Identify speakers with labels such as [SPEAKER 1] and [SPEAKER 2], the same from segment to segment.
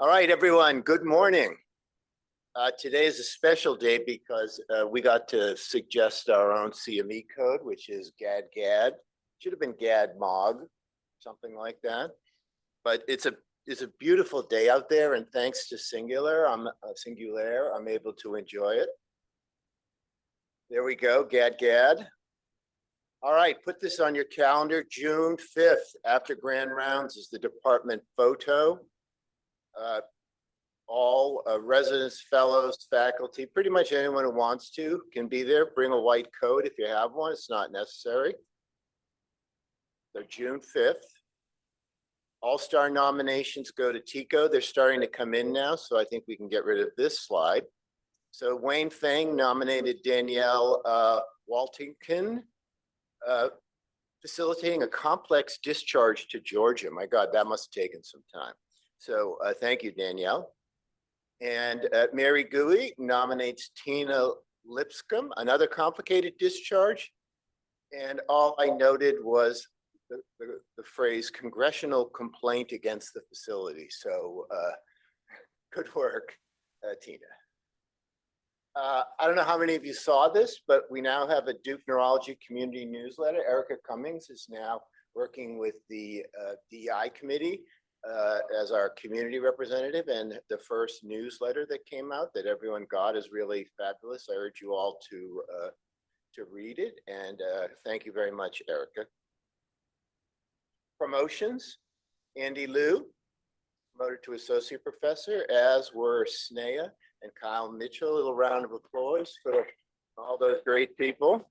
[SPEAKER 1] All right, everyone, good morning. Today is a special day because we got to suggest our own CME code, which is GAD. Should have been GAD-MOG, something like that. But it's a beautiful day out there, and thanks to Singular, I'm able to enjoy it. There we go, GAD. All right, put this on your calendar. June 5th, after Grand Rounds, is the department photo. All residents, fellows, faculty, pretty much anyone who wants to can be there. Bring a white coat if you have one. It's not necessary. So June 5th. All-star nominations go to TICO. They're starting to come in now, so I think we can get rid of this slide. So Wayne Feng nominated Danielle Waltington, facilitating a complex discharge to Georgia. My God, that must have taken some time. So thank you, Danielle. And Mary Gui nominates Tina Lipscomb, another complicated discharge. And all I noted was the phrase congressional complaint against the facility. So good work, Tina. I don't know how many of you saw this, but we now have a Duke Neurology community newsletter. Erica Cummings is now working with the DI committee as our community representative, and the first newsletter that came out that everyone got is really fabulous. I urge you all to read it, and thank you very much, Erica. Promotions: Andy Liu promoted to associate professor, as were Snea and Kyle Mitchell. A little round of applause for all those great people.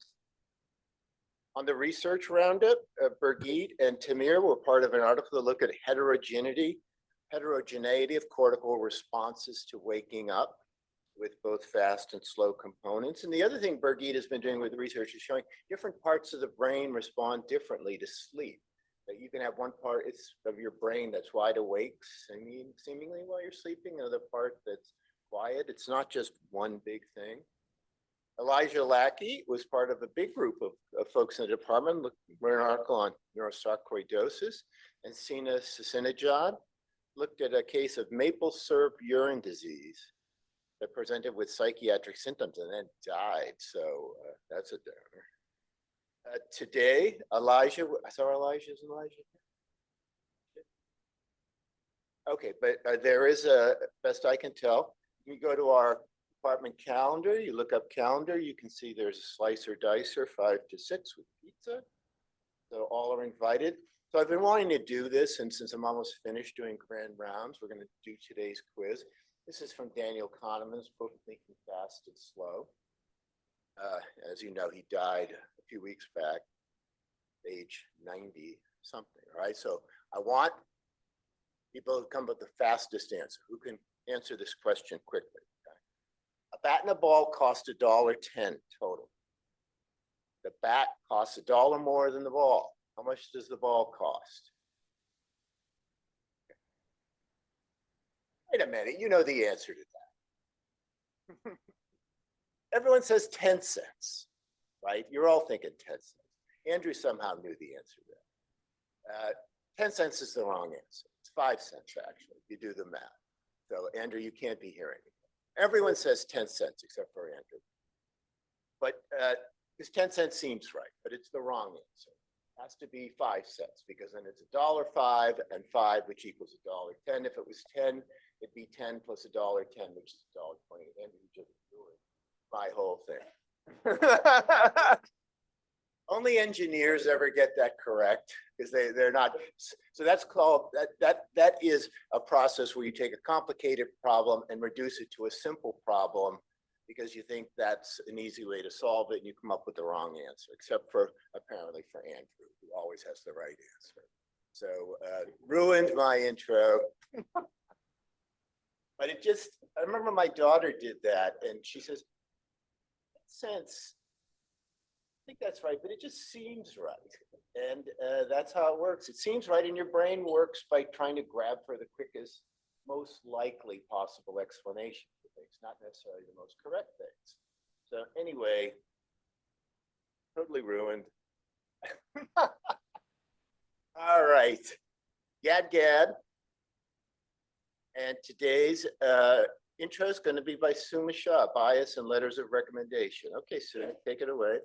[SPEAKER 1] On the research roundup, Birgit and Tamir were part of an article to look at heterogeneity of cortical responses to waking up with both fast and slow components. And the other thing Birgit has been doing with research is showing different parts of the brain respond differently to sleep. That you can have one part of your brain that's wide awake, seemingly while you're sleeping, another part that's quiet. It's not just one big thing. Elijah Lackey was part of a big group of folks in the department. Wrote an article on neurosarcoidosis, and Sina Sasinajad looked at a case of maple syrup urine disease that presented with psychiatric symptoms and then died. So that's a downer. Today, Elijah, I saw Elijah. Is Elijah here? Okay, but there is a, best I can tell, you go to our department calendar, you look up calendar, you can see there's a slicer dicer 5 to 6 with pizza. So all are invited. So I've been wanting to do this, and since I'm almost finished doing Grand Rounds, we're going to do today's quiz. This is from Daniel Kahneman's book, Thinking Fast and Slow. As you know, he died a few weeks back, age 90 something, right? So I want people to come up with the fastest answer. Who can answer this question quickly? A bat and a ball cost $1.10 total. The bat costs $1 more than the ball. How much does the ball cost? Wait a minute, you know the answer to that. Everyone says 10 cents, right? You're all thinking 10 cents. Andrew somehow knew the answer to that. 10 cents is the wrong answer. It's 5 cents, actually, if you do the math. So, Andrew, you can't be here anymore. Everyone says 10 cents except for Andrew. But this 10 cents seems right, but it's the wrong answer. It has to be 5 cents because then it's $1.05 and 5, which equals $1.10. If it was 10, it'd be 10 plus $1.10, which is $1.20. Andrew just ruined my whole thing. Only engineers ever get that correct because they're not. So that's called, that is a process where you take a complicated problem and reduce it to a simple problem because you think that's an easy way to solve it and you come up with the wrong answer, except for apparently for Andrew, who always has the right answer. So ruined my intro. But it just, I remember my daughter did that and she says, sense, I think that's right, but it just seems right. And that's how it works. It seems right, and your brain works by trying to grab for the quickest, most likely possible explanation for things, not necessarily the most correct things. So anyway, totally ruined. All right, Gad. And today's intro is going to be by Suma Shah, Bias and Letters of Recommendation. Okay, Suma, take it away.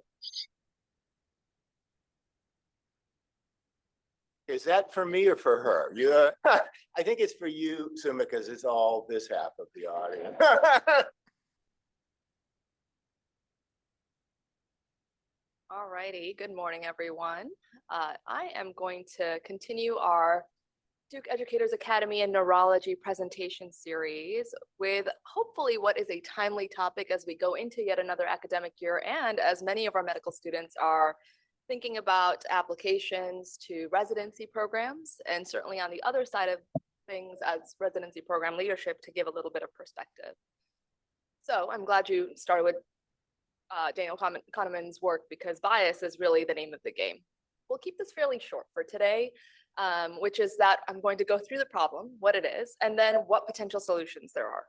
[SPEAKER 1] Is that for me or for her? You, I think it's for you, Suma, because it's all this half of the audience.
[SPEAKER 2] All righty, good morning, everyone. I am going to continue our Duke Educators Academy and Neurology presentation series with hopefully what is a timely topic as we go into yet another academic year, and as many of our medical students are thinking about applications to residency programs, and certainly on the other side of things as residency program leadership to give a little bit of perspective. So I'm glad you started with Daniel Kahneman's work, because bias is really the name of the game. We'll keep this fairly short for today, which is that I'm going to go through the problem, what it is, and then what potential solutions there are.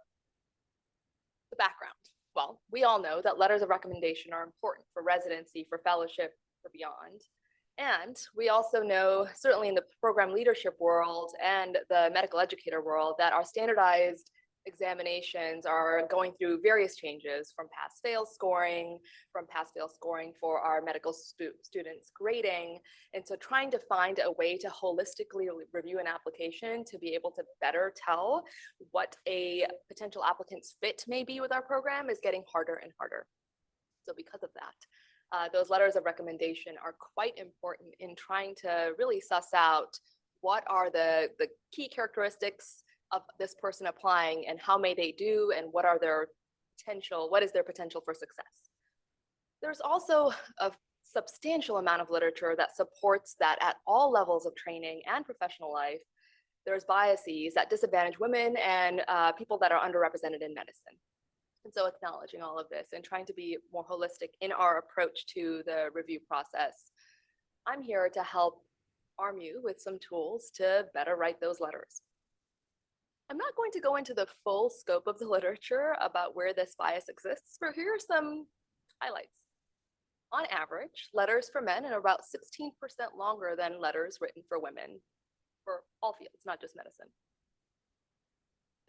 [SPEAKER 2] The background. Well, we all know that letters of recommendation are important for residency, for fellowship, for beyond. And we also know, certainly in the program leadership world and the medical educator world, that our standardized examinations are going through various changes, from pass-fail scoring, for our medical students grading. And so trying to find a way to holistically review an application to be able to better tell what a potential applicant's fit may be with our program is getting harder and harder. So because of that, those letters of recommendation are quite important in trying to really suss out what are the key characteristics of this person applying, and how may they do, and what is their potential for success. There's also a substantial amount of literature that supports that at all levels of training and professional life, there's biases that disadvantage women and people that are underrepresented in medicine. And so acknowledging all of this and trying to be more holistic in our approach to the review process, I'm here to help arm you with some tools to better write those letters. I'm not going to go into the full scope of the literature about where this bias exists, but here are some highlights. On average, letters for men are about 16% longer than letters written for women, for all fields, not just medicine.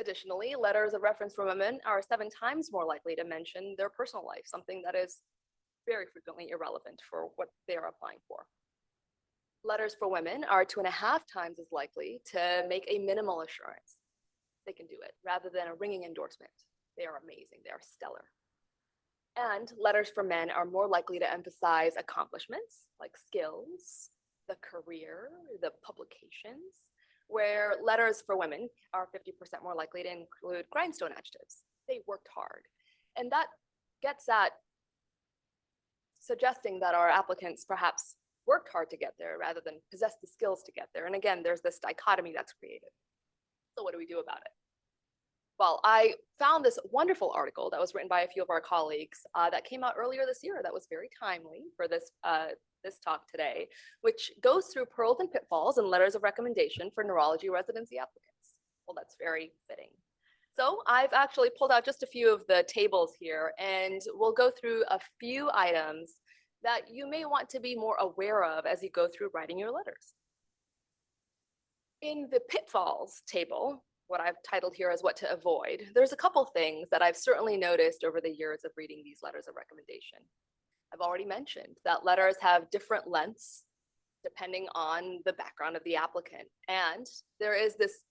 [SPEAKER 2] Additionally, letters of reference for women are 7 times more likely to mention their personal life, something that is very frequently irrelevant for what they are applying for. Letters for women are 2.5 times as likely to make a minimal assurance. They can do it rather than a ringing endorsement. They are amazing. They are stellar. And letters for men are more likely to emphasize accomplishments like skills, the career, the publications, where letters for women are 50% more likely to include grindstone adjectives. They worked hard. And that gets at suggesting that our applicants perhaps worked hard to get there rather than possess the skills to get there. And again, there's this dichotomy that's created. So what do we do about it? Well, I found this wonderful article that was written by a few of our colleagues that came out earlier this year that was very timely for this talk today, which goes through pearls and pitfalls and letters of recommendation for neurology residency applicants. Well, that's very fitting. So I've actually pulled out just a few of the tables here, and we'll go through a few items that you may want to be more aware of as you go through writing your letters. In the pitfalls table, what I've titled here as what to avoid, there's a couple things that I've certainly noticed over the years of reading these letters of recommendation. I've already mentioned that letters have different lengths depending on the background of the applicant. And there is this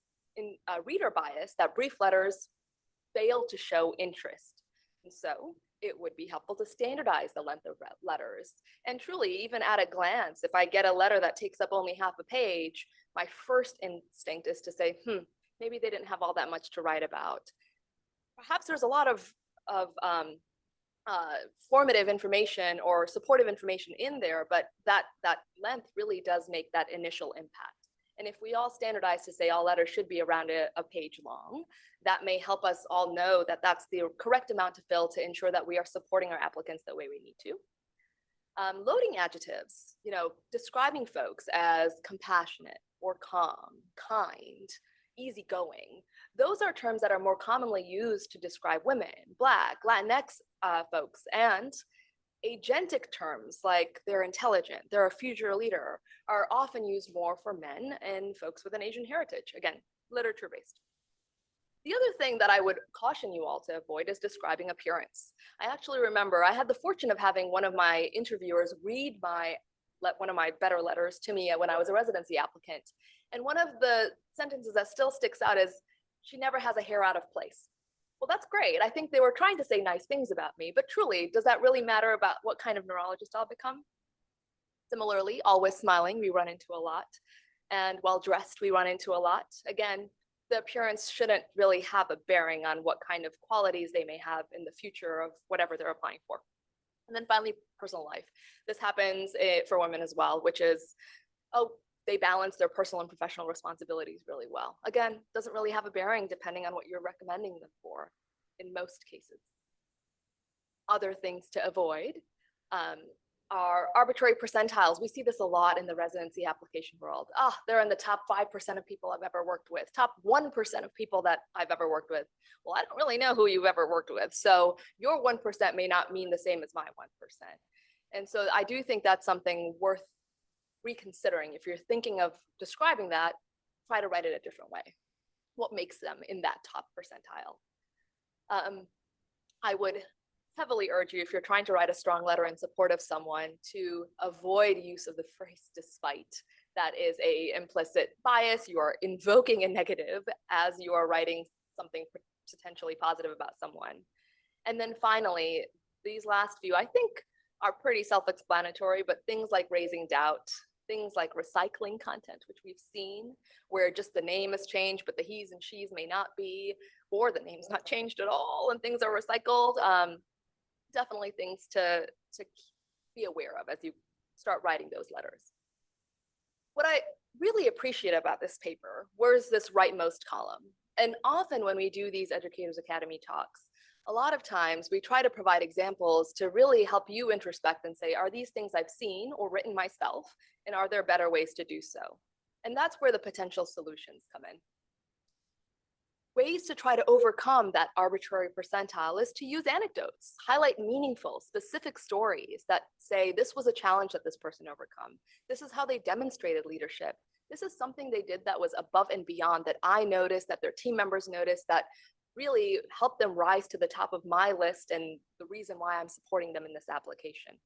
[SPEAKER 2] reader bias that brief letters fail to show interest. And so it would be helpful to standardize the length of letters. And truly, even at a glance, if I get a letter that takes up only half a page, my first instinct is to say, maybe they didn't have all that much to write about. Perhaps there's a lot of formative information or supportive information in there, but that length really does make that initial impact. And if we all standardize to say all letters should be around a page long, that may help us all know that that's the correct amount to fill to ensure that we are supporting our applicants the way we need to. Loading adjectives, describing folks as compassionate or calm, kind, easygoing. Those are terms that are more commonly used to describe women, Black, Latinx folks, and agentic terms like they're intelligent, they're a future leader, are often used more for men and folks with an Asian heritage. Again, literature-based. The other thing that I would caution you all to avoid is describing appearance. I actually remember I had the fortune of having one of my interviewers read one of my better letters to me when I was a residency applicant. And one of the sentences that still sticks out is, "She never has a hair out of place." Well, that's great. I think they were trying to say nice things about me, but truly, does that really matter about what kind of neurologist I'll become? Similarly, always smiling, we run into a lot. And well dressed, we run into a lot. Again, the appearance shouldn't really have a bearing on what kind of qualities they may have in the future of whatever they're applying for. And then finally, personal life. This happens for women as well, which is, oh, they balance their personal and professional responsibilities really well. Again, doesn't really have a bearing depending on what you're recommending them for in most cases. Other things to avoid are arbitrary percentiles. We see this a lot in the residency application world. They're in the top 5% of people I've ever worked with, top 1% of people that I've ever worked with. Well, I don't really know who you've ever worked with. So your 1% may not mean the same as my 1%. And so I do think that's something worth reconsidering. If you're thinking of describing that, try to write it a different way. What makes them in that top percentile? I would heavily urge you, if you're trying to write a strong letter in support of someone, to avoid use of the phrase "despite." That is a implicit bias. You are invoking a negative as you are writing something potentially positive about someone. And then finally, these last few, I think, are pretty self-explanatory, but things like raising doubt, things like recycling content, which we've seen, where just the name has changed, but the he's and she's may not be, or the name's not changed at all and things are recycled. Definitely things to be aware of as you start writing those letters. What I really appreciate about this paper was this rightmost column. And often when we do these Educators Academy talks, a lot of times we try to provide examples to really help you introspect and say, are these things I've seen or written myself? And are there better ways to do so? And that's where the potential solutions come in. Ways to try to overcome that arbitrary percentile is to use anecdotes, highlight meaningful, specific stories that say this was a challenge that this person overcome. This is how they demonstrated leadership. This is something they did that was above and beyond that I noticed, that their team members noticed, that really helped them rise to the top of my list and the reason why I'm supporting them in this application.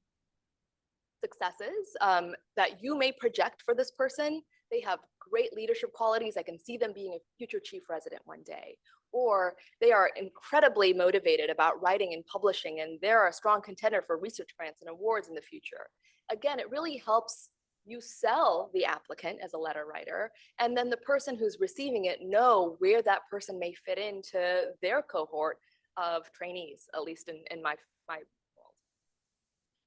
[SPEAKER 2] Successes that you may project for this person. They have great leadership qualities. I can see them being a future chief resident one day. Or they are incredibly motivated about writing and publishing, and they're a strong contender for research grants and awards in the future. Again, it really helps you sell the applicant as a letter writer, and then the person who's receiving it know where that person may fit into their cohort of trainees, at least in my world.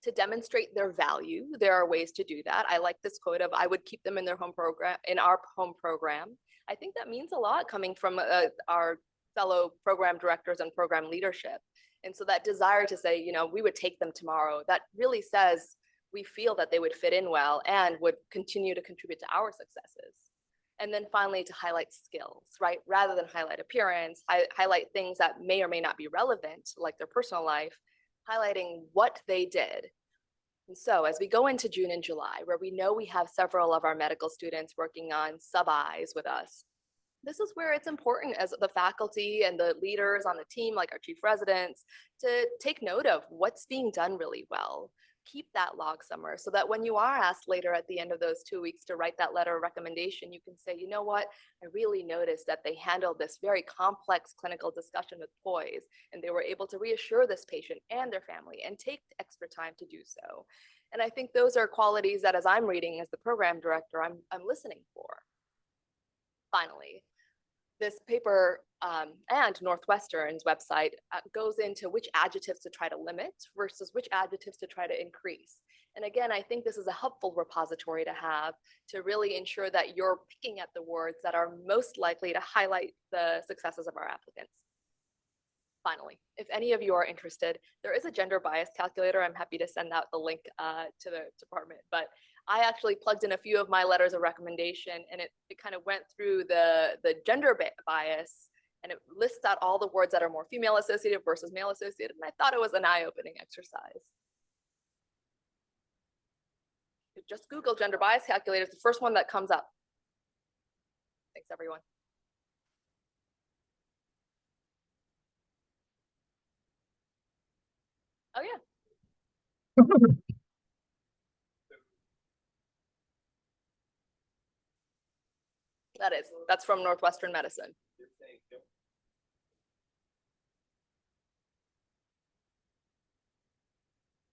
[SPEAKER 2] To demonstrate their value, there are ways to do that. I like this quote of, I would keep them in their home program, in our home program. I think that means a lot coming from our fellow program directors and program leadership. And so that desire to say, we would take them tomorrow, that really says we feel that they would fit in well and would continue to contribute to our successes. And then finally, to highlight skills, right? Rather than highlight appearance, highlight things that may or may not be relevant, like their personal life, highlighting what they did. And so as we go into June and July, where we know we have several of our medical students working on sub-Is with us, this is where it's important as the faculty and the leaders on the team, like our chief residents, to take note of what's being done really well. Keep that log somewhere so that when you are asked later at the end of those 2 weeks to write that letter of recommendation, you can say, you know what, I really noticed that they handled this very complex clinical discussion with poise, and they were able to reassure this patient and their family and take extra time to do so. And I think those are qualities that as I'm reading as the program director, I'm listening for. Finally, this paper and Northwestern's website goes into which adjectives to try to limit versus which adjectives to try to increase. And again, I think this is a helpful repository to have to really ensure that you're picking at the words that are most likely to highlight the successes of our applicants. Finally, if any of you are interested, there is a gender bias calculator. I'm happy to send out the link to the department, but I actually plugged in a few of my letters of recommendation, and it kind of went through the gender bias, and it lists out all the words that are more female associated versus male associated, and I thought it was an eye-opening exercise. Just Google gender bias calculator, it's the first one that comes up. Thanks, everyone. yeah. That's from Northwestern Medicine.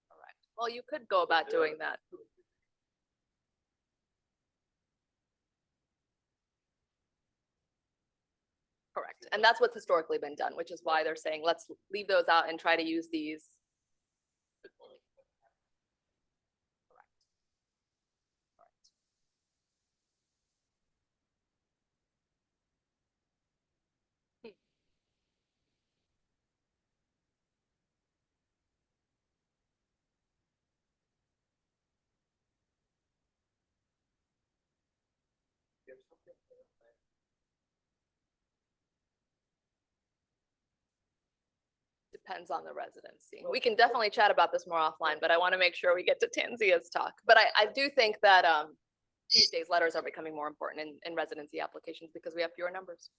[SPEAKER 2] All right. Well, you could go about doing that. Correct. And that's what's historically been done, which is why they're saying, let's leave those out and try to use these. Depends on the residency. We can definitely chat about this more offline, but I want to make sure we get to Tanziyah's talk. But I do think that these days letters are becoming more important in residency applications because we have fewer numbers.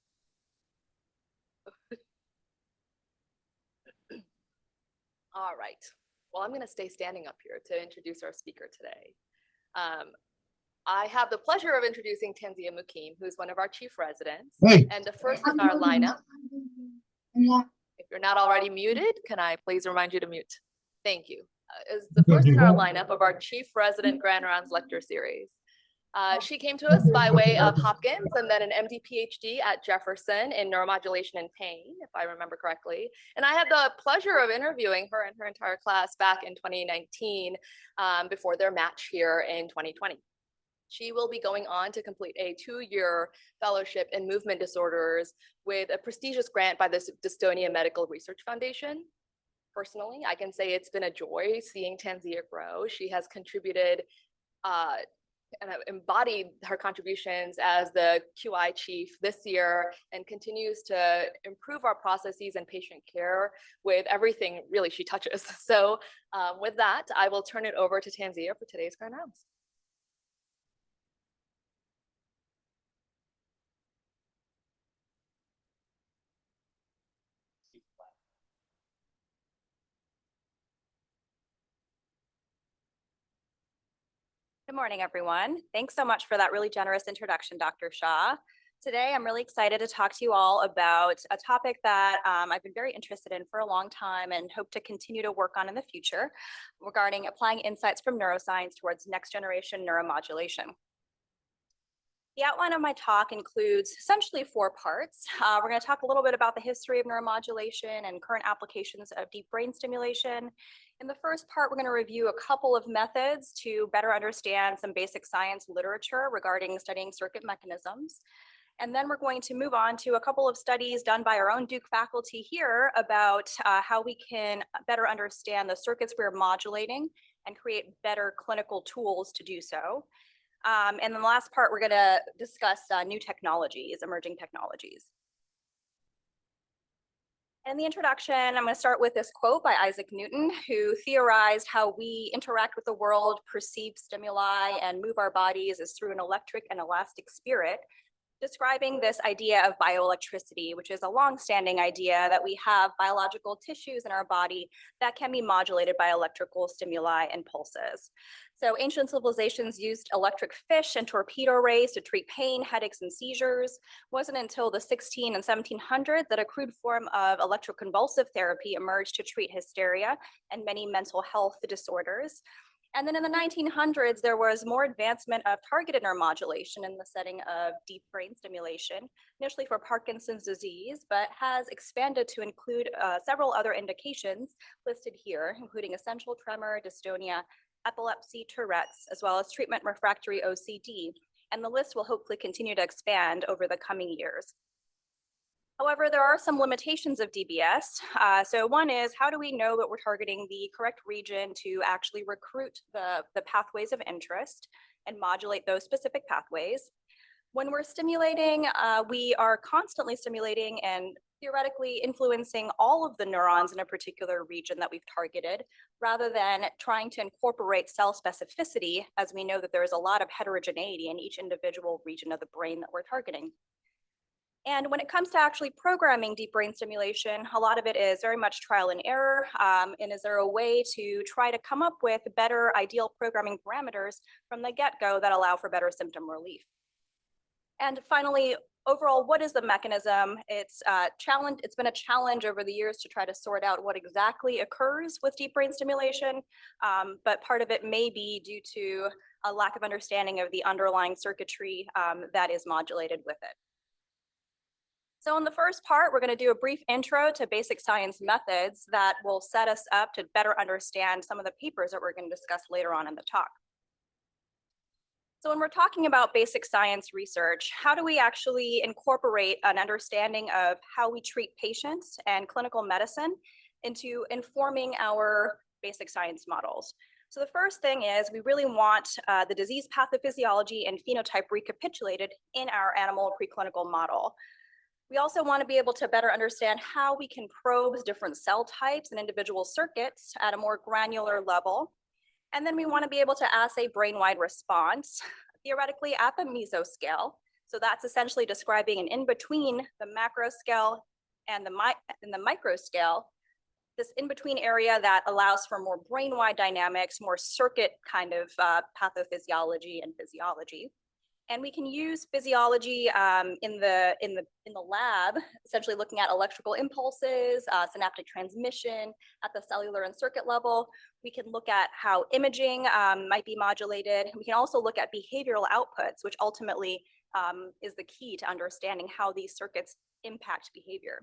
[SPEAKER 2] All right. Well, I'm going to stay standing up here to introduce our speaker today. I have the pleasure of introducing Tanziyah Muqeem, who's one of our chief residents and the first in our lineup. If you're not already muted, can I please remind you to mute? Thank you. Is the first in our lineup of our chief resident Grand Rounds lecture series. She came to us by way of Hopkins and then an MD PhD at Jefferson in neuromodulation and pain, if I remember correctly. And I had the pleasure of interviewing her and her entire class back in 2019 before their match here in 2020. She will be going on to complete a 2-year fellowship in movement disorders with a prestigious grant by the Dystonia Medical Research Foundation. Personally, I can say it's been a joy seeing Tanziyah grow. She has contributed and embodied her contributions as the QI chief this year and continues to improve our processes and patient care with everything really she touches. So with that, I will turn it over to Tanziyah for today's Grand Rounds.
[SPEAKER 3] Good morning, everyone. Thanks so much for that really generous introduction, Dr. Shah. Today, I'm really excited to talk to you all about a topic that I've been very interested in for a long time and hope to continue to work on in the future regarding applying insights from neuroscience towards next generation neuromodulation. The outline of my talk includes essentially 4 parts. We're going to talk a little bit about the history of neuromodulation and current applications of deep brain stimulation. In the first part, we're going to review a couple of methods to better understand some basic science literature regarding studying circuit mechanisms. And then we're going to move on to a couple of studies done by our own Duke faculty here about how we can better understand the circuits we're modulating and create better clinical tools to do so. And then the last part, we're going to discuss new technologies, emerging technologies. In the introduction, I'm going to start with this quote by Isaac Newton, who theorized how we interact with the world, perceive stimuli, and move our bodies is through an electric and elastic spirit, describing this idea of bioelectricity, which is a long-standing idea that we have biological tissues in our body that can be modulated by electrical stimuli and pulses. So ancient civilizations used electric fish and torpedo rays to treat pain, headaches, and seizures. It wasn't until the 1600s and 1700s that a crude form of electroconvulsive therapy emerged to treat hysteria and many mental health disorders. And then in the 1900s, there was more advancement of targeted neuromodulation in the setting of deep brain stimulation, initially for Parkinson's disease, but has expanded to include several other indications listed here, including essential tremor, dystonia, epilepsy, Tourette's, as well as treatment refractory OCD. And the list will hopefully continue to expand over the coming years. However, there are some limitations of DBS. So one is, how do we know that we're targeting the correct region to actually recruit the pathways of interest and modulate those specific pathways? When we're stimulating, we are constantly stimulating and theoretically influencing all of the neurons in a particular region that we've targeted, rather than trying to incorporate cell specificity, as we know that there is a lot of heterogeneity in each individual region of the brain that we're targeting. And when it comes to actually programming deep brain stimulation, a lot of it is very much trial and error. And is there a way to try to come up with better ideal programming parameters from the get-go that allow for better symptom relief? And finally, overall, what is the mechanism? It's been a challenge over the years to try to sort out what exactly occurs with deep brain stimulation, but part of it may be due to a lack of understanding of the underlying circuitry that is modulated with it. So in the first part, we're going to do a brief intro to basic science methods that will set us up to better understand some of the papers that we're going to discuss later on in the talk. So when we're talking about basic science research, how do we actually incorporate an understanding of how we treat patients and clinical medicine into informing our basic science models? So the first thing is we really want the disease pathophysiology and phenotype recapitulated in our animal preclinical model. We also want to be able to better understand how we can probe different cell types and individual circuits at a more granular level. And then we want to be able to assay brain-wide response, theoretically at the mesoscale. So that's essentially describing an in-between the macro scale and the micro scale, this in-between area that allows for more brain-wide dynamics, more circuit kind of pathophysiology and physiology. And we can use physiology in the lab, essentially looking at electrical impulses, synaptic transmission at the cellular and circuit level. We can look at how imaging might be modulated. We can also look at behavioral outputs, which ultimately is the key to understanding how these circuits impact behavior.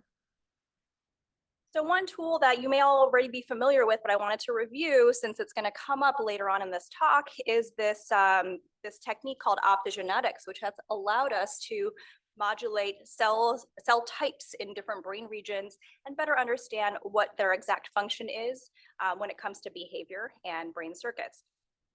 [SPEAKER 3] So one tool that you may already be familiar with, but I wanted to review since it's going to come up later on in this talk, is this, this technique called optogenetics, which has allowed us to modulate cell types in different brain regions and better understand what their exact function is when it comes to behavior and brain circuits.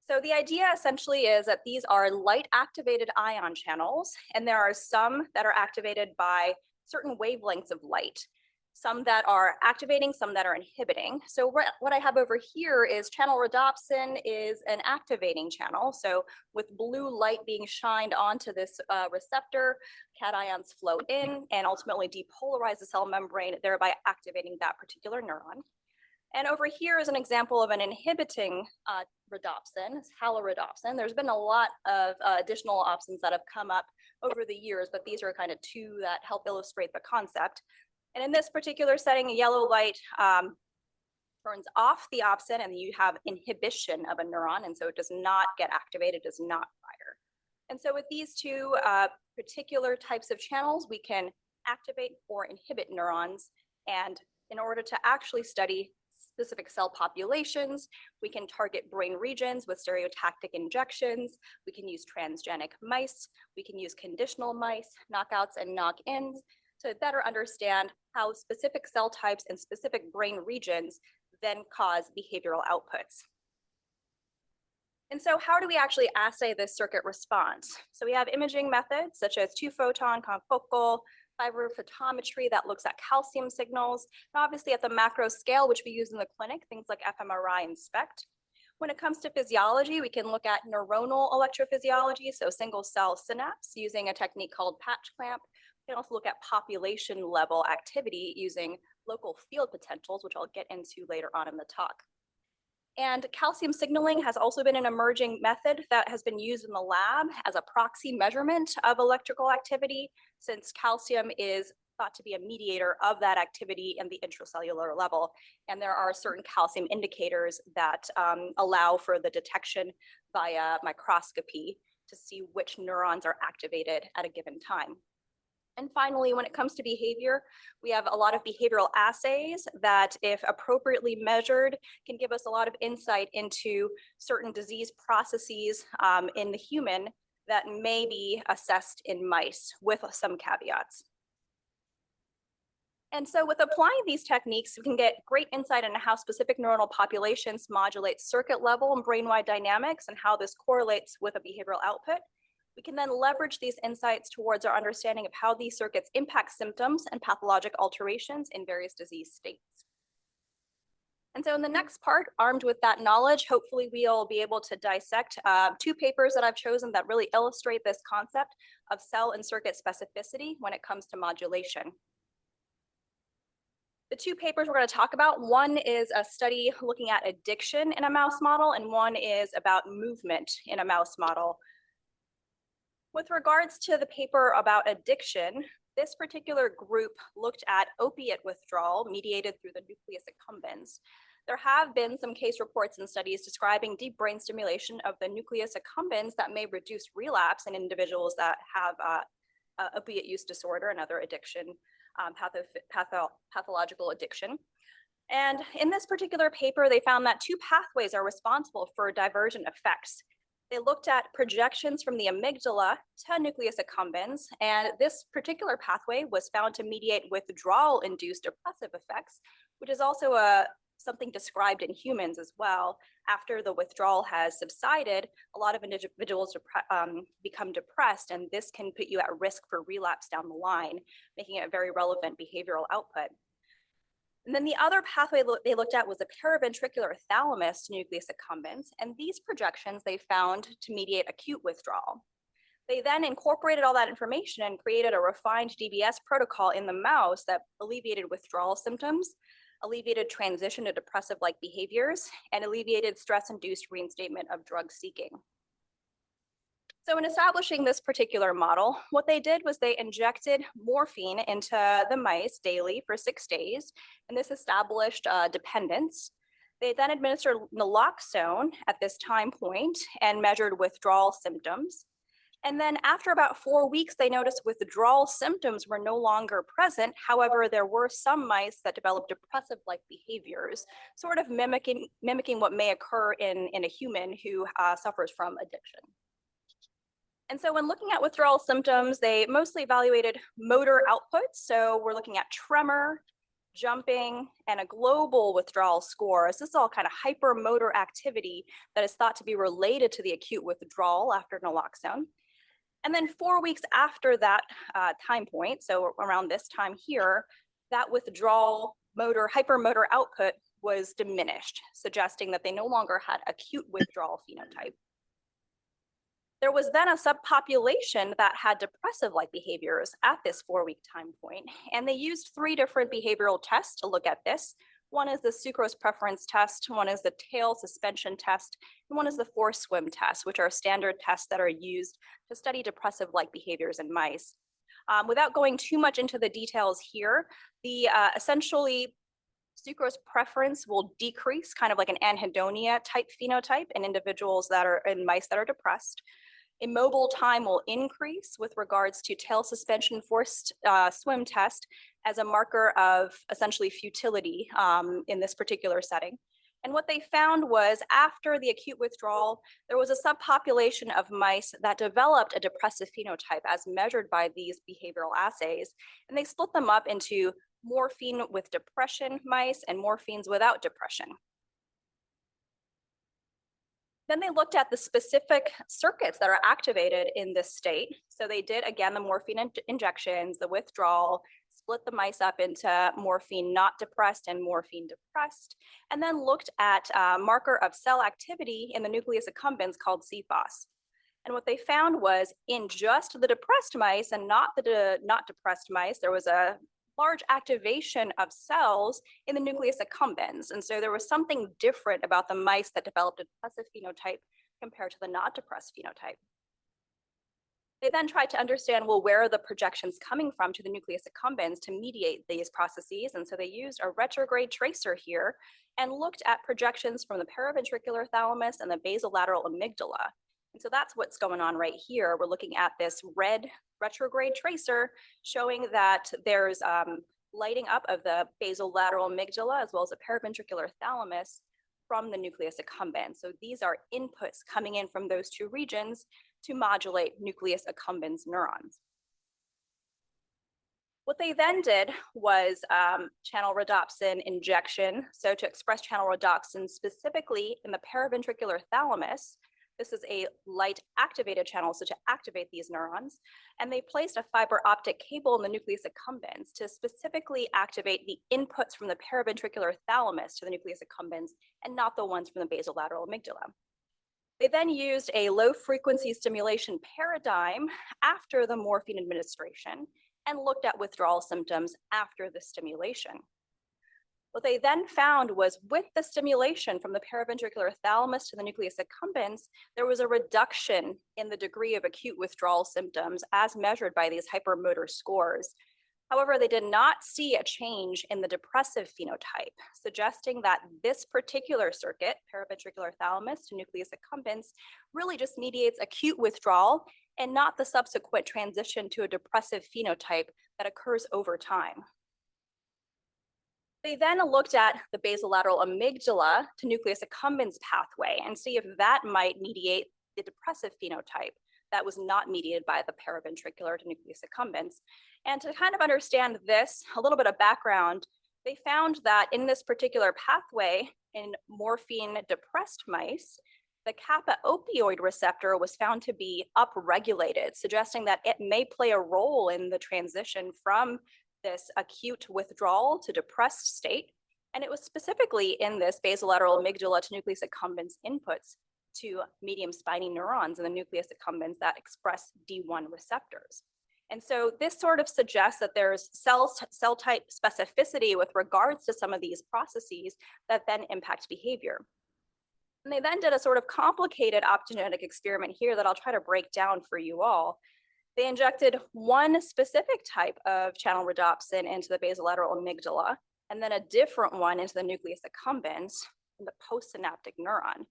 [SPEAKER 3] So the idea essentially is that these are light activated ion channels, and there are some that are activated by certain wavelengths of light. Some that are activating, some that are inhibiting. So what I have over here is channel rhodopsin is an activating channel. So with blue light being shined onto this receptor, cations flow in and ultimately depolarize the cell membrane, thereby activating that particular neuron. And over here is an example of an inhibiting rhodopsin, halorhodopsin. There's been a lot of additional opsins that have come up over the years, but these are kind of two that help illustrate the concept. And in this particular setting, yellow light turns off the opsin and you have inhibition of a neuron. And so it does not get activated, does not fire. And so with these two particular types of channels, we can activate or inhibit neurons. And in order to actually study specific cell populations, we can target brain regions with stereotactic injections. We can use transgenic mice. We can use conditional mice, knockouts and knock-ins, to better understand how specific cell types and specific brain regions then cause behavioral outputs. And so how do we actually assay this circuit response? So we have imaging methods such as 2-photon confocal, fiber photometry that looks at calcium signals, and obviously at the macro scale, which we use in the clinic, things like fMRI and SPECT. When it comes to physiology, we can look at neuronal electrophysiology, so single cell synapse using a technique called patch clamp. We can also look at population level activity using local field potentials, which I'll get into later on in the talk. And calcium signaling has also been an emerging method that has been used in the lab as a proxy measurement of electrical activity, since calcium is thought to be a mediator of that activity in the intracellular level. And there are certain calcium indicators that allow for the detection via microscopy to see which neurons are activated at a given time. And finally, when it comes to behavior, we have a lot of behavioral assays that, if appropriately measured, can give us a lot of insight into certain disease processes in the human that may be assessed in mice with some caveats. And so with applying these techniques, we can get great insight into how specific neuronal populations modulate circuit level and brain-wide dynamics and how this correlates with a behavioral output. We can then leverage these insights towards our understanding of how these circuits impact symptoms and pathologic alterations in various disease states. And so in the next part, armed with that knowledge, hopefully we'll be able to dissect two papers that I've chosen that really illustrate this concept of cell and circuit specificity when it comes to modulation. The two papers we're going to talk about, one is a study looking at addiction in a mouse model, and one is about movement in a mouse model. With regards to the paper about addiction, this particular group looked at opiate withdrawal mediated through the nucleus accumbens. There have been some case reports and studies describing deep brain stimulation of the nucleus accumbens that may reduce relapse in individuals that have opiate use disorder and other addiction, pathological addiction. And in this particular paper, they found that two pathways are responsible for divergent effects. They looked at projections from the amygdala to nucleus accumbens, and this particular pathway was found to mediate withdrawal-induced depressive effects, which is also something described in humans as well. After the withdrawal has subsided, a lot of individuals become depressed, and this can put you at risk for relapse down the line, making it a very relevant behavioral output. And then the other pathway they looked at was the paraventricular thalamus to nucleus accumbens, and these projections they found to mediate acute withdrawal. They then incorporated all that information and created a refined DBS protocol in the mouse that alleviated withdrawal symptoms, alleviated transition to depressive-like behaviors, and alleviated stress-induced reinstatement of drug seeking. So in establishing this particular model, what they did was they injected morphine into the mice daily for 6 days, and this established dependence. They then administered naloxone at this time point and measured withdrawal symptoms. And then after about 4 weeks, they noticed withdrawal symptoms were no longer present. However, there were some mice that developed depressive-like behaviors, sort of mimicking what may occur in a human who suffers from addiction. And so when looking at withdrawal symptoms, they mostly evaluated motor outputs. So we're looking at tremor, jumping, and a global withdrawal score. So this is all kind of hypermotor activity that is thought to be related to the acute withdrawal after naloxone. And then 4 weeks after that time point, so around this time here, that withdrawal hypermotor output was diminished, suggesting that they no longer had acute withdrawal phenotype. There was then a subpopulation that had depressive-like behaviors at this 4-week time point, and they used 3 different behavioral tests to look at this. One is the sucrose preference test, one is the tail suspension test, and one is the force swim test, which are standard tests that are used to study depressive-like behaviors in mice. Without going too much into the details here, the essentially sucrose preference will decrease, kind of like an anhedonia type phenotype in individuals that are in mice that are depressed. Immobile time will increase with regards to tail suspension forced swim test as a marker of essentially futility in this particular setting. And what they found was after the acute withdrawal, there was a subpopulation of mice that developed a depressive phenotype as measured by these behavioral assays. And they split them up into morphine with depression mice and morphines without depression. Then they looked at the specific circuits that are activated in this state. So they did, again, the morphine injections, the withdrawal, split the mice up into morphine not depressed and morphine depressed, and then looked at a marker of cell activity in the nucleus accumbens called CFOS. And what they found was in just the depressed mice and not the not depressed mice, there was a large activation of cells in the nucleus accumbens. And so there was something different about the mice that developed a depressive phenotype compared to the not depressed phenotype. They then tried to understand, well, where are the projections coming from to the nucleus accumbens to mediate these processes? And so they used a retrograde tracer here and looked at projections from the paraventricular thalamus and the basolateral amygdala. And so that's what's going on right here. We're looking at this red retrograde tracer showing that there's lighting up of the basolateral amygdala as well as the paraventricular thalamus from the nucleus accumbens. So these are inputs coming in from those two regions to modulate nucleus accumbens neurons. What they then did was channel rhodopsin injection. So to express channel rhodopsin specifically in the paraventricular thalamus, This is a light activated channel, so to activate these neurons. And they placed a fiber optic cable in the nucleus accumbens to specifically activate the inputs from the paraventricular thalamus to the nucleus accumbens and not the ones from the basolateral amygdala. They then used a low frequency stimulation paradigm after the morphine administration and looked at withdrawal symptoms after the stimulation. What they then found was with the stimulation from the paraventricular thalamus to the nucleus accumbens, there was a reduction in the degree of acute withdrawal symptoms as measured by these hypermotor scores. However, they did not see a change in the depressive phenotype, suggesting that this particular circuit, paraventricular thalamus to nucleus accumbens, really just mediates acute withdrawal and not the subsequent transition to a depressive phenotype that occurs over time. They then looked at the basolateral amygdala to nucleus accumbens pathway and see if that might mediate the depressive phenotype that was not mediated by the paraventricular to nucleus accumbens. And to kind of understand this, a little bit of background, they found that in this particular pathway in morphine depressed mice, the kappa opioid receptor was found to be upregulated, suggesting that it may play a role in the transition from this acute withdrawal to depressed state. And it was specifically in this basolateral amygdala to nucleus accumbens inputs to medium spiny neurons in the nucleus accumbens that express D1 receptors. And so this sort of suggests that there's cell type specificity with regards to some of these processes that then impact behavior. And they then did a sort of complicated optogenetic experiment here that I'll try to break down for you all. They injected one specific type of channel rhodopsin into the basolateral amygdala, and then a different one into the nucleus accumbens, the postsynaptic neuron.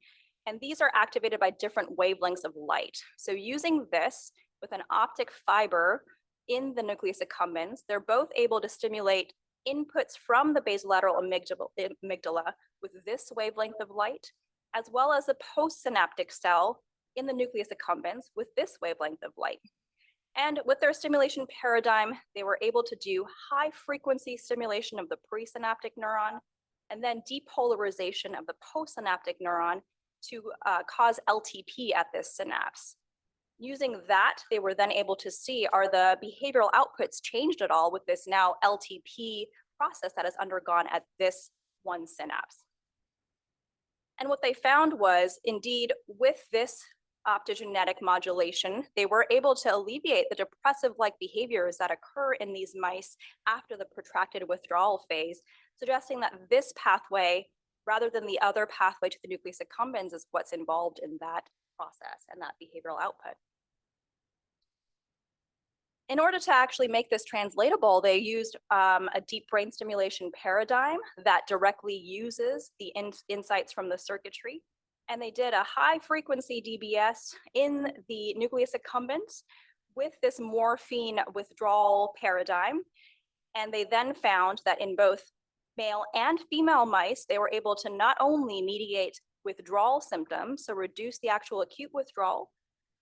[SPEAKER 3] And these are activated by different wavelengths of light. So using this with an optic fiber in the nucleus accumbens, they're both able to stimulate inputs from the basolateral amygdala with this wavelength of light, as well as a postsynaptic cell in the nucleus accumbens with this wavelength of light. And with their stimulation paradigm, they were able to do high frequency stimulation of the presynaptic neuron and then depolarization of the postsynaptic neuron to cause LTP at this synapse. Using that, they were then able to see, are the behavioral outputs changed at all with this now LTP process that has undergone at this one synapse? And what they found was, indeed, with this optogenetic modulation, they were able to alleviate the depressive-like behaviors that occur in these mice after the protracted withdrawal phase, suggesting that this pathway, rather than the other pathway to the nucleus accumbens, is what's involved in that process and that behavioral output. In order to actually make this translatable, they used a deep brain stimulation paradigm that directly uses the insights from the circuitry. And they did a high frequency DBS in the nucleus accumbens with this morphine withdrawal paradigm. And they then found that in both male and female mice, they were able to not only mediate withdrawal symptoms, so reduce the actual acute withdrawal,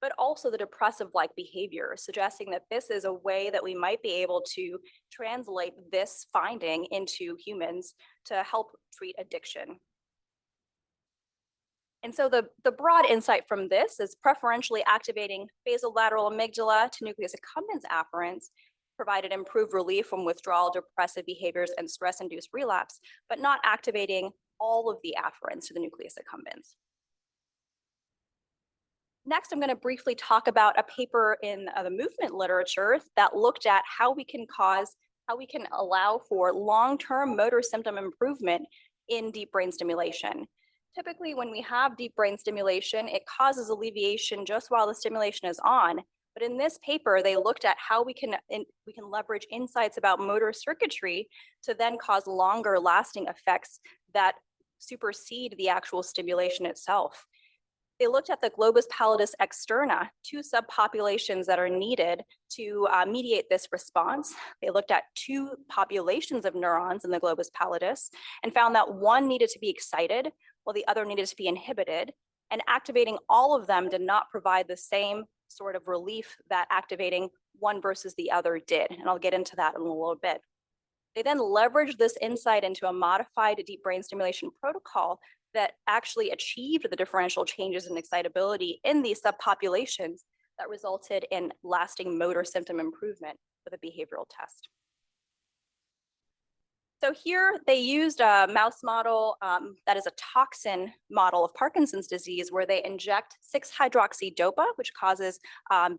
[SPEAKER 3] but also the depressive-like behavior, suggesting that this is a way that we might be able to translate this finding into humans to help treat addiction. And so the broad insight from this is preferentially activating basolateral amygdala to nucleus accumbens afferents provided improved relief from withdrawal, depressive behaviors, and stress-induced relapse, but not activating all of the afferents to the nucleus accumbens. Next, I'm going to briefly talk about a paper in the movement literature that looked at how we can allow for long-term motor symptom improvement in deep brain stimulation. Typically, when we have deep brain stimulation, it causes alleviation just while the stimulation is on. But in this paper, they looked at how we can leverage insights about motor circuitry to then cause longer lasting effects that supersede the actual stimulation itself. They looked at the globus pallidus externa, two subpopulations that are needed to mediate this response. They looked at two populations of neurons in the globus pallidus and found that one needed to be excited while the other needed to be inhibited. And activating all of them did not provide the same sort of relief that activating one versus the other did. And I'll get into that in a little bit. They then leveraged this insight into a modified deep brain stimulation protocol that actually achieved the differential changes in excitability in these subpopulations that resulted in lasting motor symptom improvement with a behavioral test. So here they used a mouse model that is a toxin model of Parkinson's disease, where they inject 6-hydroxydopa, which causes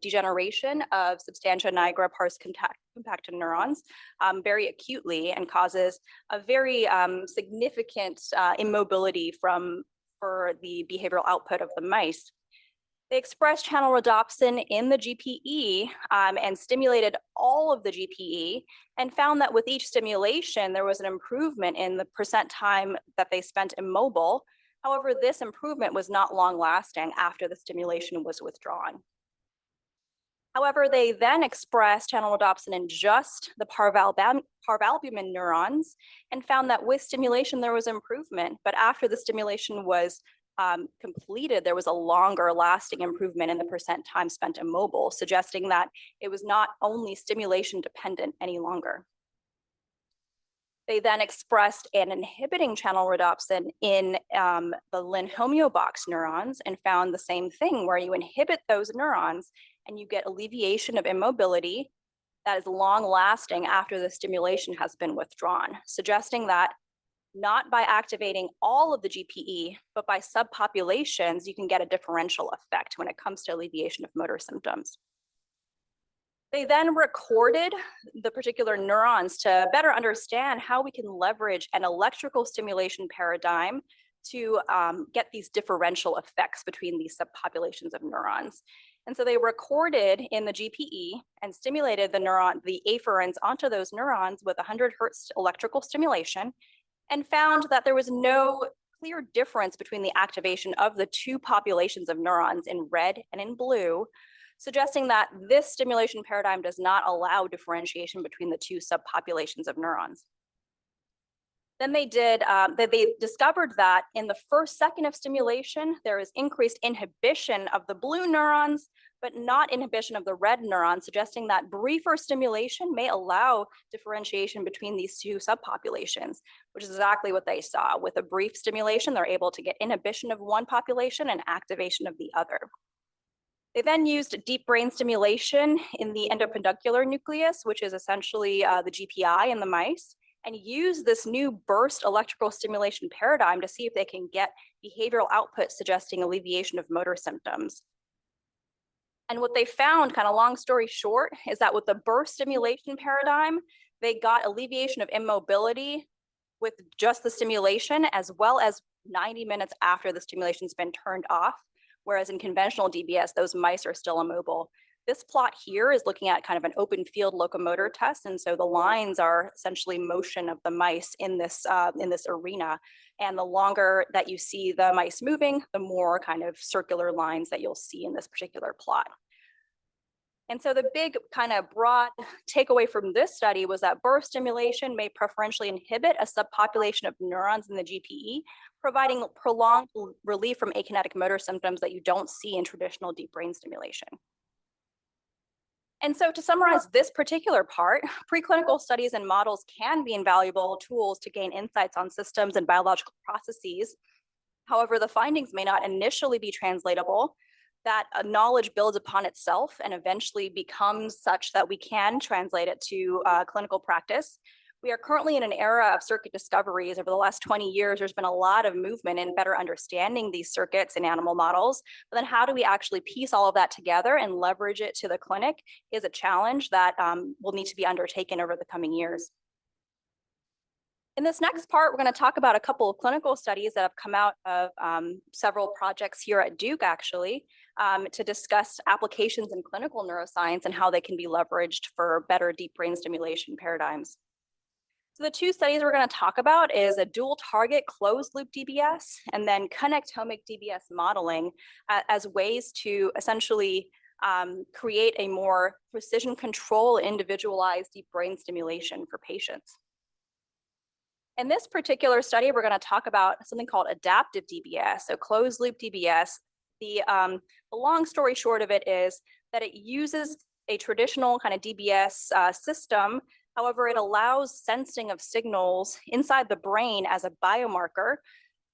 [SPEAKER 3] degeneration of substantia nigra pars compacta neurons very acutely and causes a very significant immobility for the behavioral output of the mice. They expressed channel rhodopsin in the GPE and stimulated all of the GPE and found that with each stimulation, there was an improvement in the percent time that they spent immobile. However, this improvement was not long lasting after the stimulation was withdrawn. However, they then expressed channel rhodopsin in just the parvalbumin neurons and found that with stimulation, there was improvement, but after the stimulation was completed, there was a longer lasting improvement in the percent time spent immobile, suggesting that it was not only stimulation dependent any longer. They then expressed an inhibiting channel rhodopsin in the Lin homeobox neurons and found the same thing, where you inhibit those neurons and you get alleviation of immobility that is long lasting after the stimulation has been withdrawn, suggesting that not by activating all of the GPE, but by subpopulations, you can get a differential effect when it comes to alleviation of motor symptoms. They then recorded the particular neurons to better understand how we can leverage an electrical stimulation paradigm to get these differential effects between these subpopulations of neurons. And so they recorded in the GPE and stimulated the afferents onto those neurons with 100 Hertz electrical stimulation, and found that there was no clear difference between the activation of the two populations of neurons in red and in blue, suggesting that this stimulation paradigm does not allow differentiation between the two subpopulations of neurons. Then they discovered that in the first second of stimulation, there is increased inhibition of the blue neurons, but not inhibition of the red neurons, suggesting that briefer stimulation may allow differentiation between these two subpopulations, which is exactly what they saw. With a brief stimulation, they're able to get inhibition of one population and activation of the other. They then used deep brain stimulation in the endopeduncular nucleus, which is essentially the GPI in the mice, and use this new burst electrical stimulation paradigm to see if they can get behavioral output suggesting alleviation of motor symptoms. And what they found, kind of long story short, is that with the burst stimulation paradigm, they got alleviation of immobility with just the stimulation, as well as 90 minutes after the stimulation's been turned off, whereas in conventional DBS, those mice are still immobile. This plot here is looking at kind of an open field locomotor test. And so the lines are essentially motion of the mice in this arena. And the longer that you see the mice moving, the more kind of circular lines that you'll see in this particular plot. And so the big kind of broad takeaway from this study was that burst stimulation may preferentially inhibit a subpopulation of neurons in the GPE, providing prolonged relief from akinetic motor symptoms that you don't see in traditional deep brain stimulation. And so to summarize this particular part, preclinical studies and models can be invaluable tools to gain insights on systems and biological processes. However, the findings may not initially be translatable. That knowledge builds upon itself and eventually becomes such that we can translate it to clinical practice. We are currently in an era of circuit discoveries. Over the last 20 years, there's been a lot of movement in better understanding these circuits in animal models. But then how do we actually piece all of that together and leverage it to the clinic is a challenge that will need to be undertaken over the coming years. In this next part, we're going to talk about a couple of clinical studies that have come out of several projects here at Duke, actually, to discuss applications in clinical neuroscience and how they can be leveraged for better deep brain stimulation paradigms. So the two studies we're going to talk about is a dual target closed loop DBS and then connectomic DBS modeling as ways to essentially create a more precision control individualized deep brain stimulation for patients. In this particular study, we're going to talk about something called adaptive DBS, so closed loop DBS. The long story short of it is that it uses a traditional kind of DBS system. However, it allows sensing of signals inside the brain as a biomarker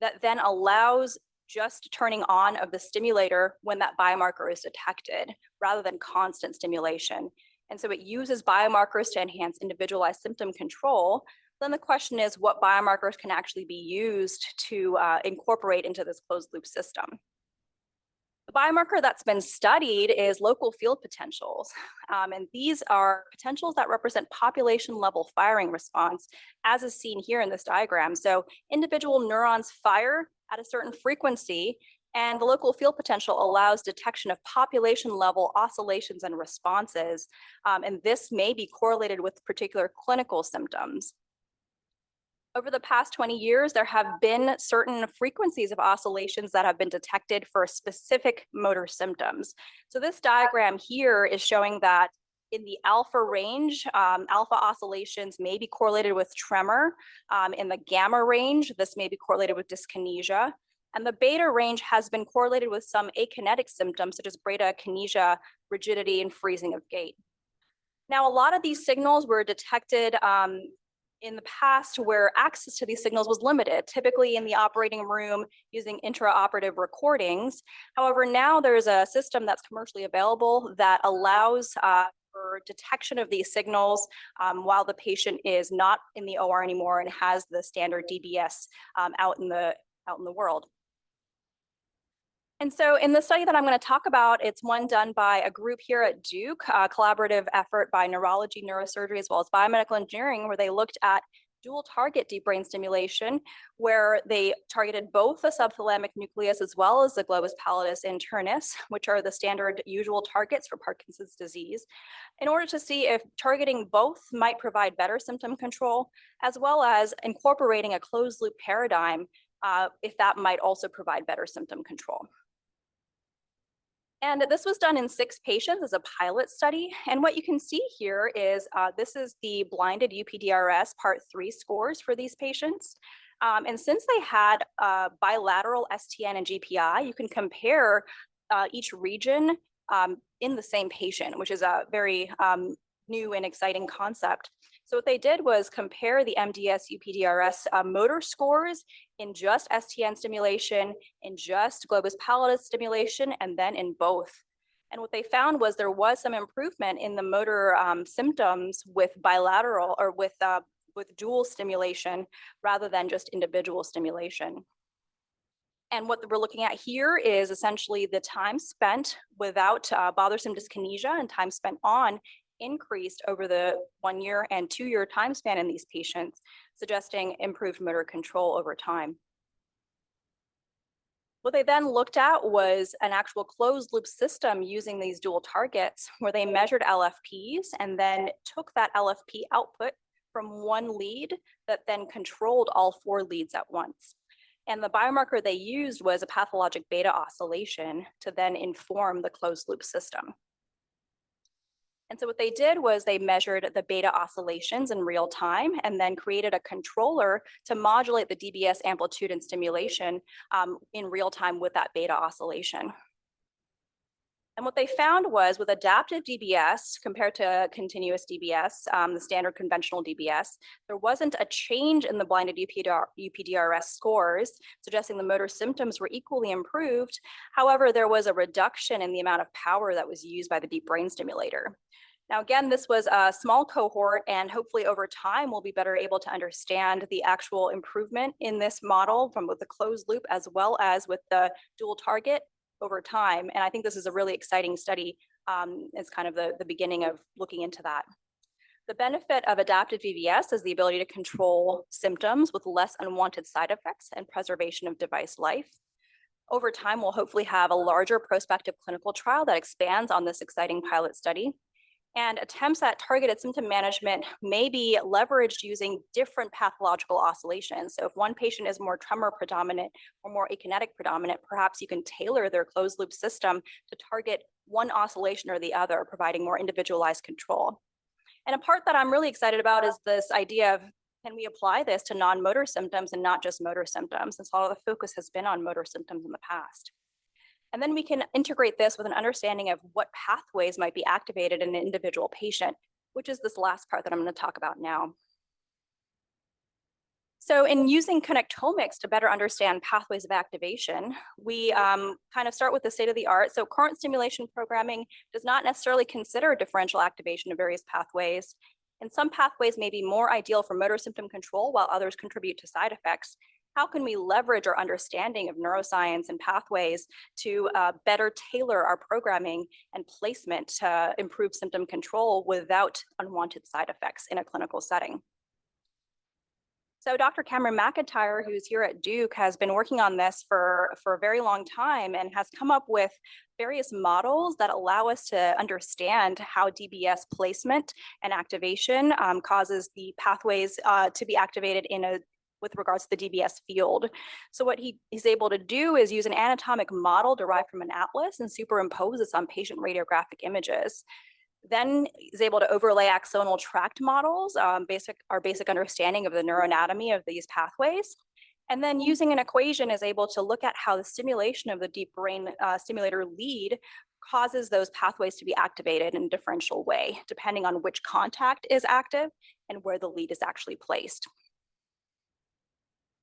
[SPEAKER 3] that then allows just turning on of the stimulator when that biomarker is detected, rather than constant stimulation. And so it uses biomarkers to enhance individualized symptom control. Then the question is, what biomarkers can actually be used to incorporate into this closed loop system? The biomarker that's been studied is local field potentials. And these are potentials that represent population level firing response, as is seen here in this diagram. So individual neurons fire at a certain frequency, and the local field potential allows detection of population level oscillations and responses. And this may be correlated with particular clinical symptoms. Over the past 20 years, there have been certain frequencies of oscillations that have been detected for specific motor symptoms. So this diagram here is showing that in the alpha range, alpha oscillations may be correlated with tremor. In the gamma range, this may be correlated with dyskinesia. And the beta range has been correlated with some akinetic symptoms, such as bradykinesia, rigidity, and freezing of gait. Now, a lot of these signals were detected in the past where access to these signals was limited, typically in the operating room using intraoperative recordings. However, now there's a system that's commercially available that allows for detection of these signals while the patient is not in the OR anymore and has the standard DBS out in the world. And so in the study that I'm going to talk about, it's one done by a group here at Duke, a collaborative effort by neurology, neurosurgery, as well as biomedical engineering, where they looked at dual target deep brain stimulation, where they targeted both the subthalamic nucleus as well as the globus pallidus internus, which are the standard usual targets for Parkinson's disease, in order to see if targeting both might provide better symptom control, as well as incorporating a closed loop paradigm if that might also provide better symptom control. And this was done in 6 patients as a pilot study. And what you can see here is this is the blinded UPDRS part 3 scores for these patients. And since they had bilateral STN and GPI, you can compare each region in the same patient, which is a very new and exciting concept. So what they did was compare the MDS UPDRS motor scores in just STN stimulation, in just globus pallidus stimulation, and then in both. And what they found was there was some improvement in the motor symptoms with bilateral or with dual stimulation rather than just individual stimulation. And what we're looking at here is essentially the time spent without bothersome dyskinesia and time spent on increased over the 1 year and 2 year time span in these patients, suggesting improved motor control over time. What they then looked at was an actual closed loop system using these dual targets, where they measured LFPs and then took that LFP output from one lead that then controlled all 4 leads at once. And the biomarker they used was a pathologic beta oscillation to then inform the closed loop system. And so what they did was they measured the beta oscillations in real time and then created a controller to modulate the DBS amplitude and stimulation in real time with that beta oscillation. And what they found was with adaptive DBS compared to continuous DBS, the standard conventional DBS, there wasn't a change in the blinded UPDRS scores, suggesting the motor symptoms were equally improved. However, there was a reduction in the amount of power that was used by the deep brain stimulator. Now, again, this was a small cohort, and hopefully over time, we'll be better able to understand the actual improvement in this model from both the closed loop as well as with the dual target over time. And I think this is a really exciting study. It's kind of the beginning of looking into that. The benefit of adaptive DBS is the ability to control symptoms with less unwanted side effects and preservation of device life. Over time, we'll hopefully have a larger prospective clinical trial that expands on this exciting pilot study. And attempts at targeted symptom management may be leveraged using different pathological oscillations. So if one patient is more tremor predominant or more akinetic predominant, perhaps you can tailor their closed loop system to target one oscillation or the other, providing more individualized control. And a part that I'm really excited about is this idea of, can we apply this to non-motor symptoms and not just motor symptoms, since all of the focus has been on motor symptoms in the past. And then we can integrate this with an understanding of what pathways might be activated in an individual patient, which is this last part that I'm going to talk about now. So in using connectomics to better understand pathways of activation, we kind of start with the state of the art. So current stimulation programming does not necessarily consider differential activation of various pathways. And some pathways may be more ideal for motor symptom control while others contribute to side effects. How can we leverage our understanding of neuroscience and pathways to better tailor our programming and placement to improve symptom control without unwanted side effects in a clinical setting? So Dr. Cameron McIntyre, who's here at Duke, has been working on this for a very long time and has come up with various models that allow us to understand how DBS placement and activation causes the pathways to be activated with regards to the DBS field. So what he's able to do is use an anatomic model derived from an atlas and superimpose this on patient radiographic images. Then is able to overlay axonal tract models, our basic understanding of the neuroanatomy of these pathways. And then using an equation is able to look at how the stimulation of the deep brain stimulator lead causes those pathways to be activated in a differential way, depending on which contact is active and where the lead is actually placed.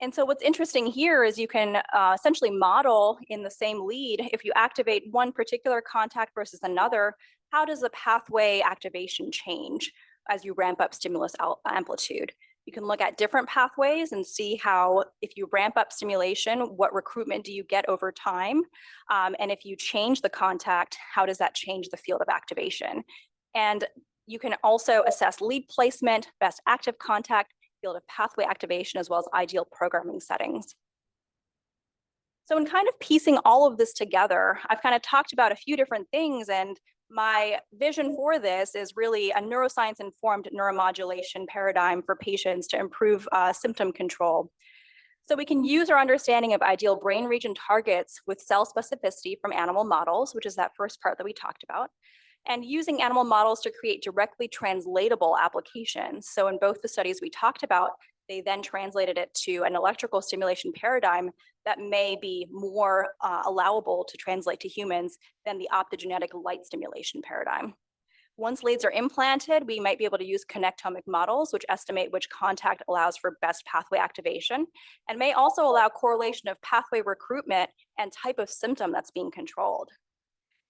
[SPEAKER 3] And so what's interesting here is you can essentially model in the same lead, if you activate one particular contact versus another, how does the pathway activation change as you ramp up stimulus amplitude? You can look at different pathways and see how, if you ramp up stimulation, what recruitment do you get over time? And if you change the contact, how does that change the field of activation? And you can also assess lead placement, best active contact, field of pathway activation, as well as ideal programming settings. So in kind of piecing all of this together, I've kind of talked about a few different things, and my vision for this is really a neuroscience-informed neuromodulation paradigm for patients to improve symptom control. So we can use our understanding of ideal brain region targets with cell specificity from animal models, which is that first part that we talked about, and using animal models to create directly translatable applications. So in both the studies we talked about, they then translated it to an electrical stimulation paradigm that may be more allowable to translate to humans than the optogenetic light stimulation paradigm. Once leads are implanted, we might be able to use connectomic models, which estimate which contact allows for best pathway activation, and may also allow correlation of pathway recruitment and type of symptom that's being controlled.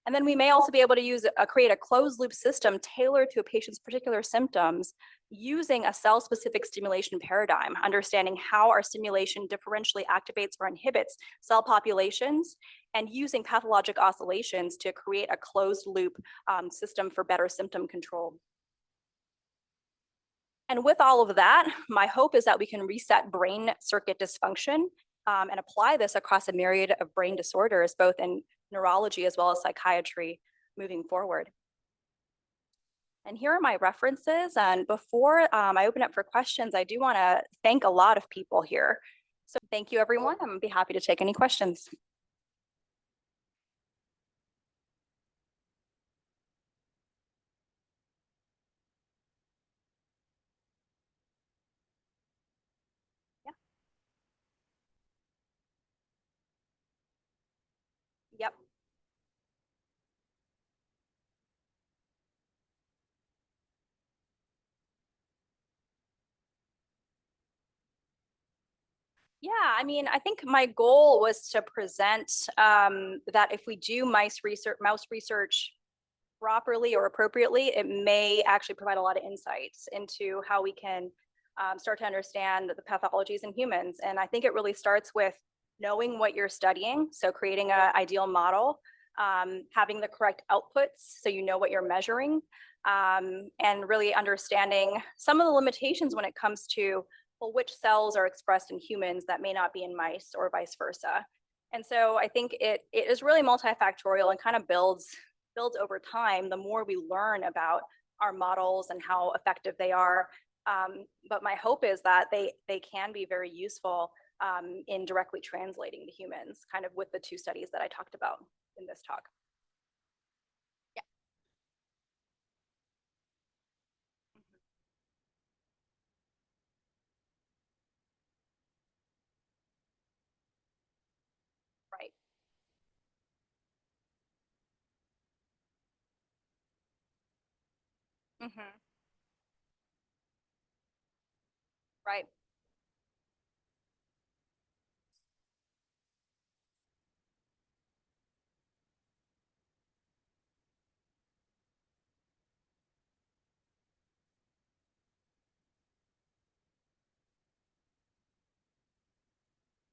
[SPEAKER 3] And then we may also be able to create a closed loop system tailored to a patient's particular symptoms using a cell-specific stimulation paradigm, understanding how our stimulation differentially activates or inhibits cell populations, and using pathologic oscillations to create a closed loop system for better symptom control. And with all of that, my hope is that we can reset brain circuit dysfunction and apply this across a myriad of brain disorders, both in neurology as well as psychiatry moving forward. And here are my references. And before I open up for questions, I do want to thank a lot of people here. So thank you, everyone. I'm going to be happy to take any questions. Yeah. Yep. Yeah, I mean, I think my goal was to present that if we do mouse research properly or appropriately, it may actually provide a lot of insights into how we can start to understand the pathologies in humans. And I think it really starts with knowing what you're studying. So creating an ideal model, having the correct outputs so you know what you're measuring, and really understanding some of the limitations when it comes to, well, which cells are expressed in humans that may not be in mice or vice versa. And so I think it is really multifactorial and kind of builds over time the more we learn about our models and how effective they are. But my hope is that they can be very useful in directly translating to humans, kind of with the two studies that I talked about in this talk. Yeah. Right. Mm-hmm. Right.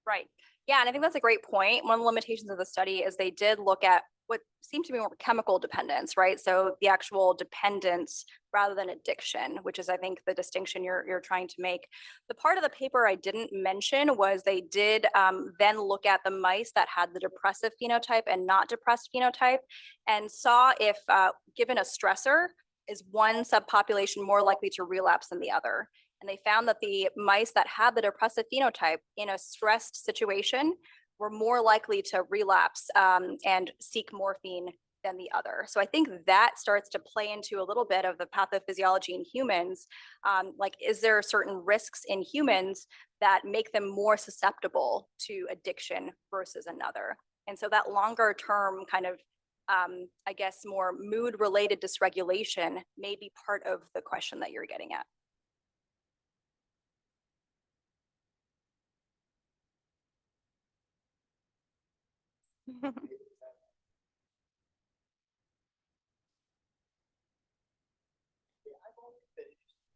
[SPEAKER 3] Right. Yeah, and I think that's a great point. One of the limitations of the study is they did look at what seemed to be more chemical dependence, right? So the actual dependence rather than addiction, which is, I think, the distinction you're trying to make. The part of the paper I didn't mention was they did then look at the mice that had the depressive phenotype and not depressed phenotype, and saw if given a stressor, is one subpopulation more likely to relapse than the other. And they found that the mice that had the depressive phenotype in a stressed situation were more likely to relapse and seek morphine than the other. So I think that starts to play into a little bit of the pathophysiology in humans. Like, is there certain risks in humans that make them more susceptible to addiction versus another? And so that longer term kind of, I guess, more mood related dysregulation may be part of the question that you're getting at.
[SPEAKER 1] Yeah, I've always been interested in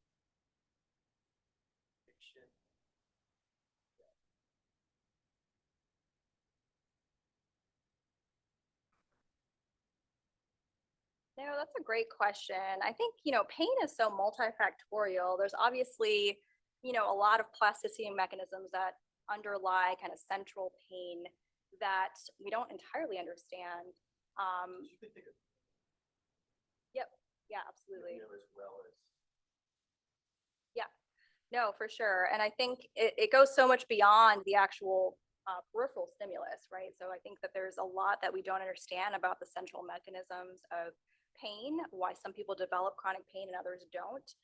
[SPEAKER 1] fiction.
[SPEAKER 3] No, that's a great question. I think, pain is so multifactorial. There's obviously, a lot of plasticity mechanisms that underlie kind of central pain that we don't entirely understand.
[SPEAKER 1] You could think of
[SPEAKER 3] Yep. Yeah, absolutely.
[SPEAKER 1] as well as.
[SPEAKER 3] Yeah, no, for sure. And I think it goes so much beyond the actual peripheral stimulus, right? So I think that there's a lot that we don't understand about the central mechanisms of pain, why some people develop chronic pain and others don't.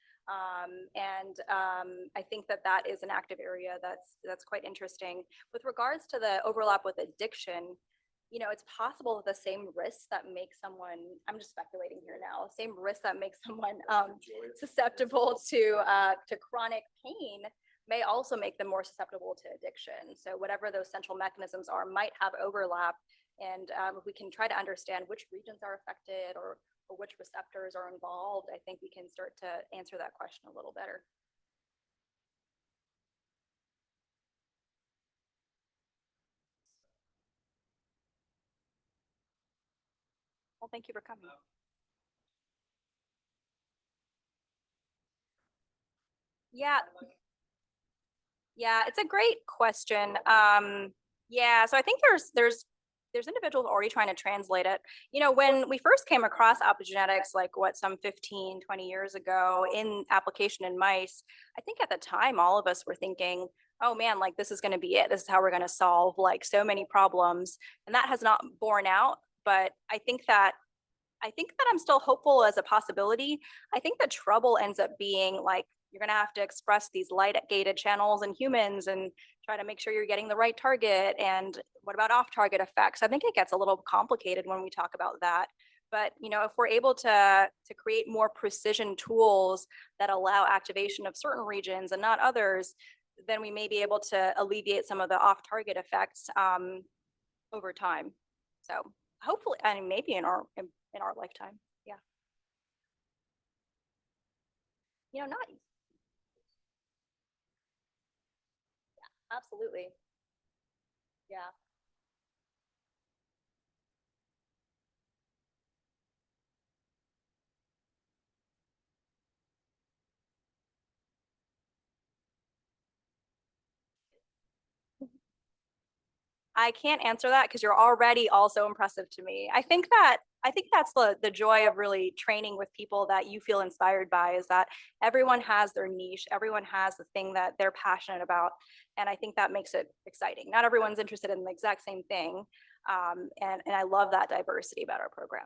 [SPEAKER 3] I think that that is an active area that's quite interesting. With regards to the overlap with addiction, it's possible that the same risks that make someone, I'm just speculating here now, same risks that make someone susceptible to chronic pain may also make them more susceptible to addiction. So whatever those central mechanisms are might have overlap. And if we can try to understand which regions are affected or which receptors are involved, I think we can start to answer that question a little better. Well, thank you for coming. Yeah, yeah, it's a great question. Yeah, so I think there's individuals already trying to translate it. When we first came across epigenetics, like some 15, 20 years ago in application in mice, I think at the time all of us were thinking, oh man, like this is going to be it. This is how we're going to solve like so many problems. And that has not borne out. But I think that I'm still hopeful as a possibility. I think the trouble ends up being like you're going to have to express these light gated channels in humans and try to make sure you're getting the right target. And what about off target effects? I think it gets a little complicated when we talk about that. But if we're able to create more precision tools that allow activation of certain regions and not others, then we may be able to alleviate some of the off target effects over time. So hopefully, I mean, maybe in our lifetime. Yeah. Not absolutely. Yeah. I can't answer that because you're already also impressive to me. I think that's the joy of really training with people that you feel inspired by is that everyone has their niche, everyone has the thing that they're passionate about, and I think that makes it exciting. Not everyone's interested in the exact same thing, and I love that diversity about our program.